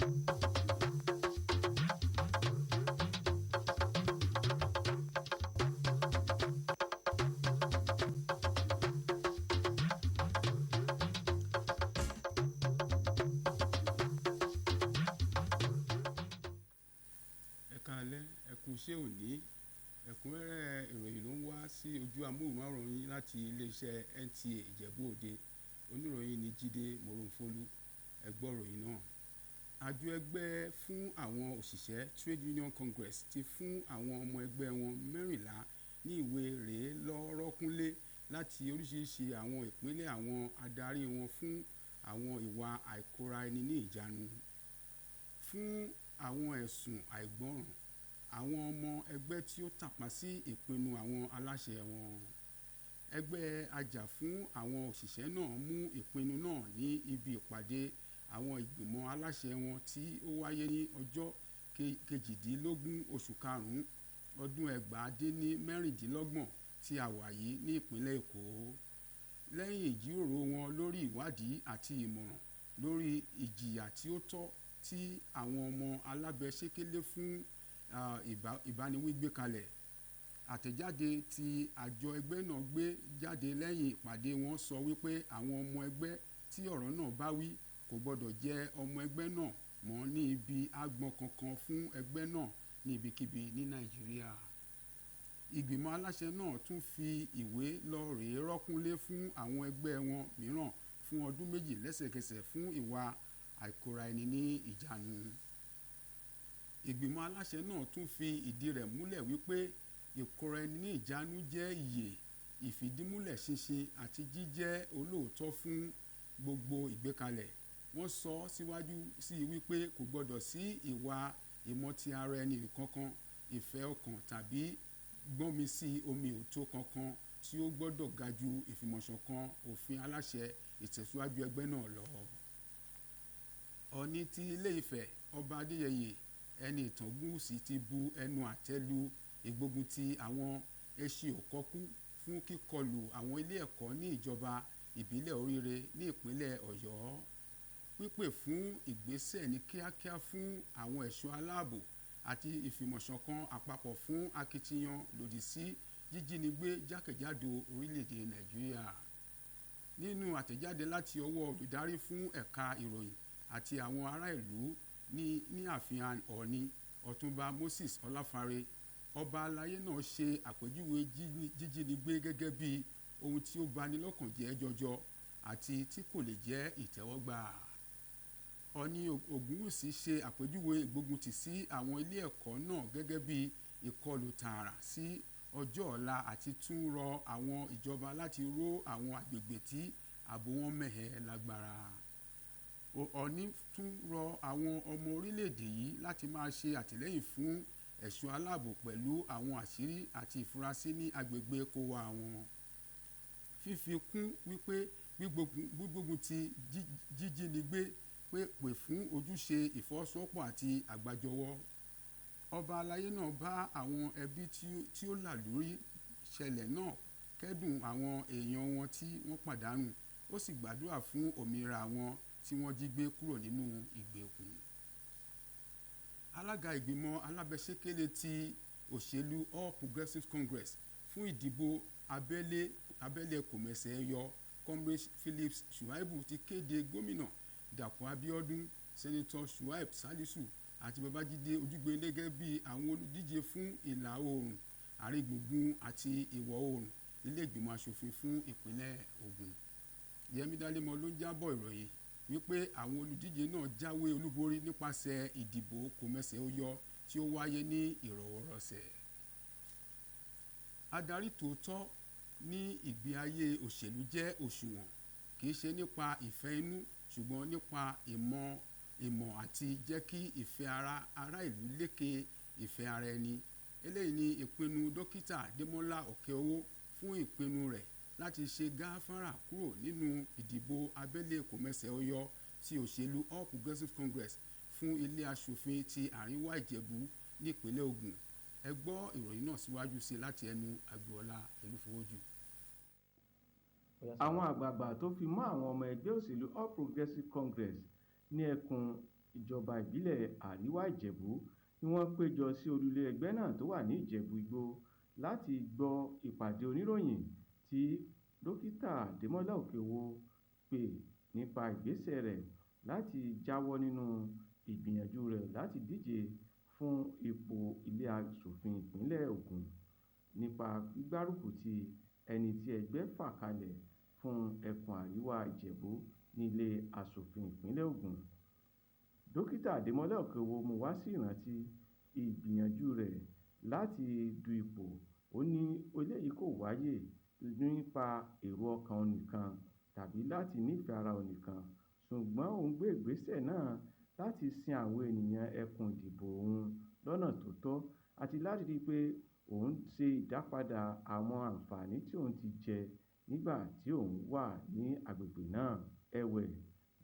Ẹ káalẹ́, ẹ kú iṣẹ́ òní. Ẹ̀kúnrẹ́rẹ́ ìròyìn ló ń wá sí ojú amóhùnmáwòrán yín láti iléeṣẹ́ Nta Ijebu Ode. Oníròyìn ní Jídé Moronfolu. Ẹ gbọ́ ìròyìn náà. Àjọ ẹgbẹ́ fún àwọn òṣìṣẹ́ Trade Union Congress ti fún àwọn ọmọ ẹgbẹ́ wọn 14 ní ìwé rèé lọ́rọ́kúnlé láti oríṣiríṣi àwọn ìpínlẹ̀ àwọn adarí wọn fún àwọn ìwà àìkóra ẹni ní ìjánu. Fún àwọn ẹ̀sùn àìgbọràn àwọn ọmọ ẹgbẹ́ tí ó tàpá sí ìpinnu àwọn aláṣẹ wọn. Ẹgbẹ́ ajá fún àwọn òṣìṣẹ́ náà mú ìpinnu náà ní ibi ìpàdé àwọn ìgbìmọ̀ aláṣẹ wọn tí ó wáyé ní ọjọ́ 18 oṣù karùn-ún ọdún 2016 tí a wà yìí ní ìpínlẹ̀ Èkó. Lẹ́yìn ìjíròrò wọn lórí ìwádìí àti ìmọ̀ràn lórí ìjìyà tí ó tọ́ tí àwọn ọmọ alábẹ́sẹ́kẹ́lé fún ìbániwí gbé kalẹ̀. Àtẹ̀jáde tí àjọ ẹgbẹ́ náà gbé jáde lẹ́yìn ìpàdé wọn sọ wípé àwọn ọmọ ẹgbẹ́ tí ọ̀rọ̀ náà bá wí kò gbọdọ̀ jẹ́ ọmọ ẹgbẹ́ náà mọ́ ní ibi agbọn kankan fún ẹgbẹ́ náà ní ibikíbi ní Nàìjíríà. Ìgbìmọ̀ aláṣẹ náà tún fi ìwé lọ rèé rọ́kúnlé fún àwọn ẹgbẹ́ wọn mìíràn fún ọdún 2 lẹ́sẹ̀kẹsẹ̀ fún ìwà àìkóra ẹni ní ìjánu. Ìgbìmọ̀ aláṣẹ náà tún fi ìdí rẹ̀ múlẹ̀ wípé ìkóra ẹni ní ìjánu jẹ́ ìyè ìfìdímúlẹ̀ ṣinṣin àti jíjẹ́ olóòótọ́ fún gbogbo ìgbékalẹ̀. Wọ́n sọ síwájú sí wípé kò gbọdọ̀ sí ìwà ìmọ̀tí ara ẹni kankan, ìfẹ́ ọkàn tàbí gbọ́nmi sí omi òtó kankan tí ó gbọdọ̀ ga ju ìfìmọ̀ṣọ̀kan òfin aláṣẹ ìtẹ̀síwájú ẹgbẹ́ náà lọ. Ọọ̀ni ti Ilé-Ifẹ̀ Ọba Adéyẹyè ẹni ìtàn Gúúsì ti bu ẹnu àtẹ́ lu ìgbógun ti àwọn eṣin-òkọ́kú fún kíkọlù àwọn ilé ẹ̀kọ́ ní ìjọba ìbílẹ̀ Oríire ní ìpínlẹ̀ Ọ̀yọ́. Pípè fún ìgbésẹ̀ ní kíákíá fún àwọn ẹ̀ṣọ́ aláàbò àti ìfìmọ̀ṣọ̀kan àpapọ̀ fún akitiyan lòdì sí jíjínigbé jákèjádò orílẹ̀-èdè Nàìjíríà. Nínú àtẹ̀jáde láti ọwọ́ olùdarí fún ẹ̀ka ìròyìn àti àwọn ará ìlú ní ààfin Ọọ̀ni Ọ̀túnba Moses Ọláfárẹ́, ọba aláyé náà ṣe àpèjúwe jíjínigbé gẹ́gẹ́ bí ohun tí ó bani lọ́kàn jẹ́ jọjọ àti tí kò lè jẹ́ ìtẹ́wọ́gbà. Ọọ̀ni Ògúnwùsì ṣe àpèjúwe ìgbóguntì sí àwọn ilé ẹ̀kọ́ náà gẹ́gẹ́ bí ìkọlù tààrà sí ọjọ́ ọ̀la àti tún rọ àwọn ìjọba láti ró àwọn agbègbè tí ààbò wọn mẹ́hẹ lágbára. Ọọ̀ni tún rọ àwọn ọmọ orílẹ̀-èdè yìí láti máa ṣe àtìlẹ́yìn fún ẹ̀ṣọ́ aláàbò pẹ̀lú àwọn àṣírí àti ìfurasí ní agbègbè kówá wọn. Fífi kún wípé gbígbógun ti jíjínigbé pè fún ojúṣe ìfọwọ́sowọ́pọ̀ àti àgbájọwọ́. Ọba aláyé náà bá àwọn ẹbí tí ó làlúrí ṣẹlẹ̀ náà kẹ́dùn àwọn èèyàn wọn tí wọ́n pàdánù, ó sì gbàdúrà fún òmìnira àwọn tí wọ́n jí gbé kúrò nínú ìgbèkùn. Alága ìgbìmọ̀ alábẹ́sẹ́kẹ́lé ti òṣèlú All Progressives Congress fún ìdìbò abẹ́lé kòmẹ́sẹ̀-yọ Comrade Phillips Shuaibu ti kéde gómìnà Dàpọ̀ Abíọ́dún, Sẹ́nitọ̀ Shuaib Salisu àti Babájídé Ojúgbé gẹ́gẹ́ bí àwọn olùdíje fún ìlà oòrùn, àárín gbùngbùn àti ìwọ̀ oòrùn ilé ìgbìmọ̀ aṣòfin fún ìpínlẹ̀ Ògùn. Yẹmí Dálémọ ló ń jábọ̀ ìròyìn wípé àwọn olùdíje náà jáwé olúborí nípasẹ̀ ìdìbò kòmẹ́sẹ̀-ó-yọ tí ó wáyé ní ìrọ̀wọ́rọsẹ̀. Adarí tòótọ́ ní ìgbé ayé òṣèlú jẹ́ òṣùwọ̀n, kìí ṣe nípa ìfẹ́ inú ṣùgbọ́n nípa ìmọ̀ àti jẹ́ kí ìfẹ́ ará ìlú lékè ìfẹ́ ara ẹni. Eléyìí ni ìpinnu Dókítà Démọ́lá Òkèowó fún ìpinnu rẹ̀ láti ṣe gáfárà kúrò nínú ìdìbò abẹ́lé kòmẹ́sẹ̀-ó-yọ ti òṣèlú All Progressives Congress fún ilé aṣòfin ti Àríwá Ìjẹ̀bú nípínlẹ̀ Ògùn. Ẹ gbọ́ ìròyìn náà síwájú sí láti ẹnu Agboola Elúfowójú. Àwọn àgbààgbà tó fi mọ́ àwọn ọmọ ẹgbẹ́ òṣèlú All Progressives Congress ní ẹkùn ìjọba ìbílẹ̀ Àríwá Ìjẹ̀bú ni wọ́n péjọ sí olúlé ẹgbẹ́ náà tó wà ní Ìjẹ̀bú Igbó láti gbọ́ ìpàdé oníròyìn tí Dókítà Adémọ́lá Òkèowó pè nípa ìgbésẹ̀ rẹ̀ láti jáwọ́ nínú ìgbìyànjú rẹ̀ láti díje fún ipò ilé aṣòfin ìpínlẹ̀ Ògùn nípa gbígbárùkùtì ẹni tí ẹgbẹ́ fà kalẹ̀ fún ẹkùn Àríwá Ìjẹ̀bú ní ilé aṣòfin ìpínlẹ̀ Ògùn. Dókítà Adémọ́lá Òkèowó mú wá sí ìrántí ìgbìyànjú rẹ̀ láti du ipò. Ó ní eléyìí kò wáyé nípa èrò ọkàn òun nìkan tàbí láti nífẹ̀ẹ́ ara òun nìkan, ṣùgbọ́n òun gbé ìgbésẹ̀ náà láti sin àwọn ènìyàn ẹkùn ìdìbò òun lọ́nà tó tọ́ àti láti rí i pé òun ṣe ìdápadà àwọn àǹfààní tí òun ti jẹ nígbà tí òun wà ní agbègbè náà. Ẹ̀wẹ̀,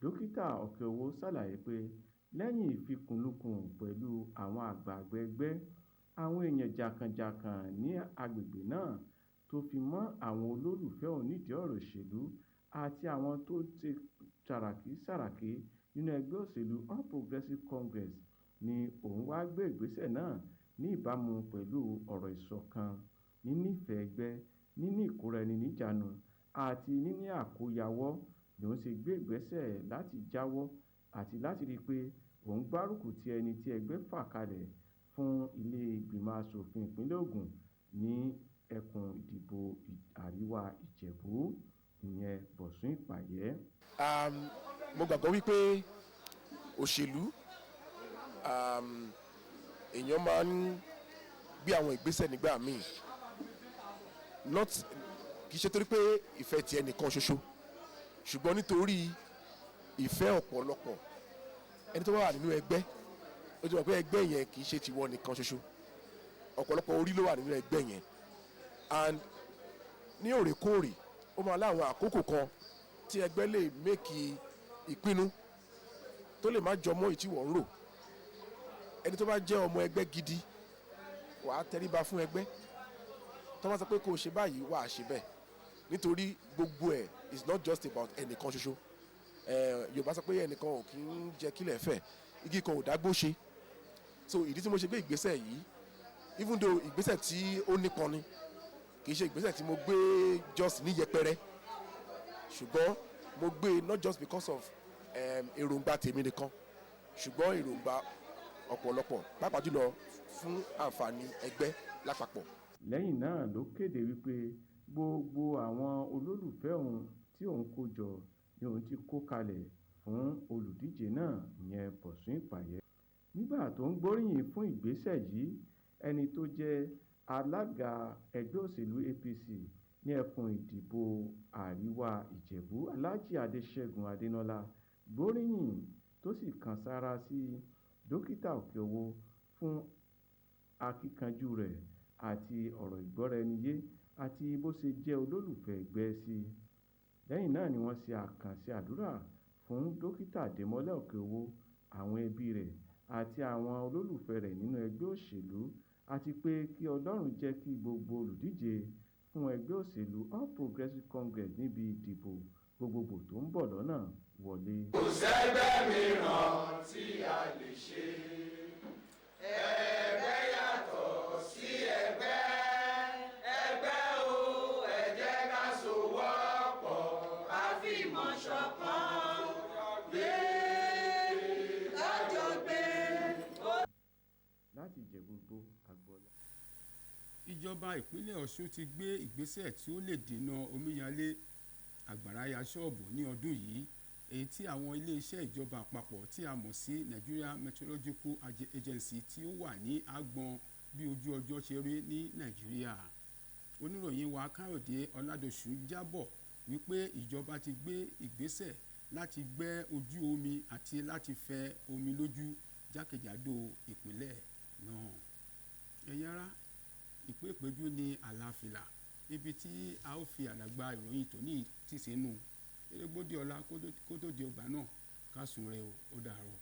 Dókítà Òkèowó ṣàlàyé pé lẹ́yìn ìfikùnlukùn pẹ̀lú àwọn àgbààgbà ẹgbẹ́, àwọn èèyàn jàǹkàn-jàǹkàn ní agbègbè náà tó fi mọ́ àwọn olólùfẹ́ òun nídìí ọ̀rọ̀ òṣèlú àti àwọn tó ti sàràkí nínú ẹgbẹ́ òṣèlú All Progressive Congress ni òun wá gbé ìgbésẹ̀ náà ní ìbámu pẹ̀lú ọ̀rọ̀ ìṣọ̀kan, nínífẹ̀ẹ́ ẹgbẹ́, níní ìkóra-ẹni-níjàánu àti níní àkóyawọ́ ni òun ṣe gbé ìgbésẹ̀ láti jáwọ́ àti láti rí i pé òun gbárùkù ti ẹni tí ẹgbẹ́ fà kalẹ̀ fún ilé ìgbìmọ̀ aṣòfin ìpínlẹ̀ Ògùn ní ẹkùn ìdìbò Àríwá Ìjẹ̀bú, ìyẹn Bọ̀sún Ìpàyẹ́. Mo gbàgbọ́ wípé òṣèlú èèyàn máa ń gbé àwọn ìgbésẹ̀ nígbà míì kì í ṣe torí pé ìfẹ́ ti ẹnìkan ṣoṣo, ṣùgbọ́n nítorí ìfẹ́ ọ̀pọ̀lọpọ̀. Ẹni tó wà nínú ẹgbẹ́ ó ti mọ̀ pé ẹgbẹ́ yẹn kì í ṣe tiwọn nìkan ṣoṣo, ọ̀pọ̀lọpọ̀ orí ló wà nínú ẹgbẹ́ yẹn, and ní òrèkóòrè ó máa láwọn àkókò kan tí ẹgbẹ́ lè mékì ìpinnu tó lè má jọmọ́ ìtí wọ́n ń rò. Ẹni tó bá jẹ́ ọmọ ẹgbẹ́ gidi wàá tẹríba fún ẹgbẹ́, tó bá sọ pé kó o ṣe báyìí wàá ṣe bẹ́ẹ̀, nítorí gbogbo ẹ̀ is not just about ẹnìkan ṣoṣo. Yorùbá sọ pé ẹnìkan ò kí ń jẹ kílẹ̀ fẹ̀, igi kan ò dágbó ṣe. So ìdí tí mo ṣe gbé ìgbésẹ̀ yìí, even though ìgbésẹ̀ tí ó nípọn ni, kì í ṣe ìgbésẹ̀ tí mo gbé just ní yẹpẹrẹ, ṣùgbọ́n mo gbé not just because of èròǹgbà tèmi nìkan, ṣùgbọ́n èròǹgbà ọ̀pọ̀lọpọ̀, pàápàá jùlọ fún àǹfààní ẹgbẹ́ lápapọ̀. Lẹ́yìn náà ló kéde wípé gbogbo àwọn olólùfẹ́ òun tí òun kó jọ ni òun ti kó kalẹ̀ fún olùdíje náà, ìyẹn Bọ̀sún Ìpàyẹ́. Nígbà tó ń gbóríyìn fún ìgbésẹ̀ yìí, ẹni tó jẹ́ alága ẹgbẹ́ òṣèlú APC ní ẹkùn ìdìbò Àríwá Ìjẹ̀bú, Alhaji Adéṣẹ́gun Adénọ́lá, gbóríyìn tó sì kan sáárá sí Dókítà Òkèowó fún akíkanjú rẹ̀ àti ọ̀rọ̀ ìgbọ́ra-ẹni-yé àti bó ṣe jẹ́ olólùfẹ́ ẹgbẹ́ sí. Lẹ́yìn náà ni wọ́n ṣe àkànṣe àdúrà fún Dókítà Adémọ́lá Òkèowó, àwọn ẹbí rẹ̀ àti àwọn olólùfẹ́ rẹ̀ nínú ẹgbẹ́ òṣèlú, àti pé kí Ọlọ́run jẹ́ kí gbogbo olùdíje fún ẹgbẹ́ òṣèlú All Progressive Congress níbi ìdìbò gbogbogbò tó ń bọ̀ lọ́nà wọlé. Kò sẹ́gbẹ́ mìíràn tí a lè ṣe. Ẹgbẹ́ yàtọ̀ sí ẹgbẹ́. Ẹgbẹ́ o, ẹ jẹ́ ká sowọ́pọ̀, ká fìmọ̀ ṣọ̀kan. Gbé kájọ gbé. Láti Ìjẹ̀bú Igbó, Agboola. Ìjọba ìpínlẹ̀ Ọ̀ṣun ti gbé ìgbésẹ̀ tí ó lè dènà omíyalé àgbàrá ya ṣọ́ọ̀bù ní ọdún yìí, èyí tí àwọn iléeṣẹ́ ìjọba àpapọ̀ tí a mọ̀ sí Nigeria Meteorological Agency tí ó wà ní agbọn bí ojú ọjọ́ ṣe rí ní Nàìjíríà. Oníròyìn wa Káyọ̀dé Ọládòṣù jábọ̀ wípé ìjọba ti gbé ìgbésẹ̀ láti gbẹ́ ojú omi àti láti fẹ omi lójú jákèjádò ìpínlẹ̀ náà. Ẹ̀yin ará, ìpéjú ní àlàáfíà, ibi tí a ó fi àdàgbà ìròyìn tòní tì sínú erégbòdì ọ̀la kó tó di ọgbà náà ká sùn rẹ̀ ó dàárọ̀.